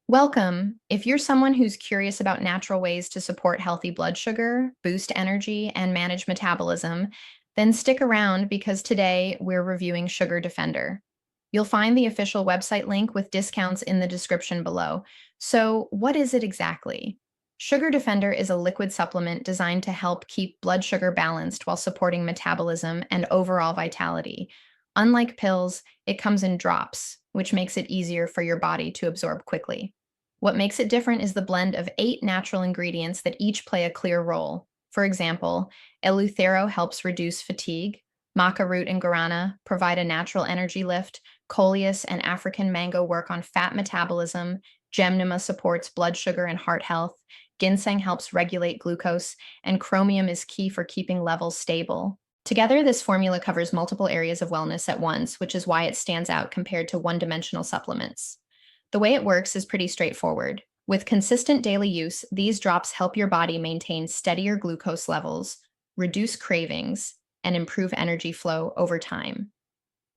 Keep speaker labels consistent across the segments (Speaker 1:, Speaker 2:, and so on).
Speaker 1: Welcome. If you're someone who's curious about natural ways to support healthy blood sugar, boost energy, and manage metabolism, then stick around because today we're reviewing Sugar Defender. You'll find the official website link with discounts in the description below. So, what is it exactly? Sugar Defender is a liquid supplement designed to help keep blood sugar balanced while supporting metabolism and overall vitality. Unlike pills, it comes in drops, which makes it easier for your body to absorb quickly. What makes it different is the blend of 8 natural ingredients that each play a clear role. For example, Eleuthero helps reduce fatigue, maca root and guarana provide a natural energy lift, coleus and African mango work on fat metabolism, Gymnema supports blood sugar and heart health, ginseng helps regulate glucose, and chromium is key for keeping levels stable. Together, this formula covers multiple areas of wellness at once, which is why it stands out compared to one-dimensional supplements. The way it works is pretty straightforward. With consistent daily use, these drops help your body maintain steadier glucose levels, reduce cravings, and improve energy flow over time.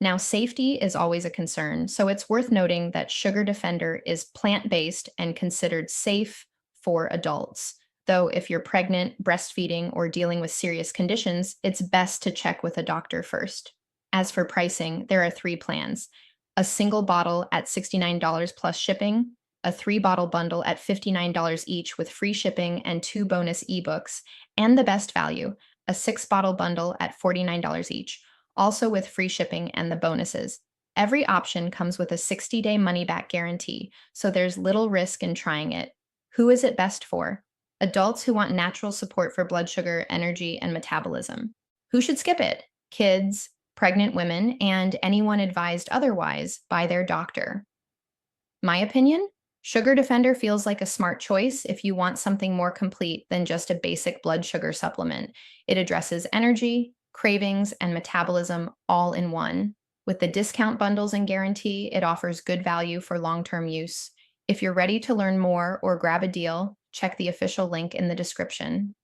Speaker 1: Now, safety is always a concern, so it's worth noting that Sugar Defender is plant based and considered safe for adults. Though, if you're pregnant, breastfeeding, or dealing with serious conditions, it's best to check with a doctor first. As for pricing, there are 3 plans: a single bottle at $69 plus shipping, a 3 bottle bundle at $59 each with free shipping and 2 bonus ebooks, and the best value, a 6 bottle bundle at $49 each, also with free shipping and the bonuses. Every option comes with a 60-day money back guarantee, so there's little risk in trying it. Who is it best for? Adults who want natural support for blood sugar, energy, and metabolism. Who should skip it? Kids, pregnant women, and anyone advised otherwise by their doctor. My opinion? Sugar Defender feels like a smart choice if you want something more complete than just a basic blood sugar supplement. It addresses energy, cravings, and metabolism all in one. With the discount bundles and guarantee, it offers good value for long term use. If you're ready to learn more or grab a deal, check the official link in the description.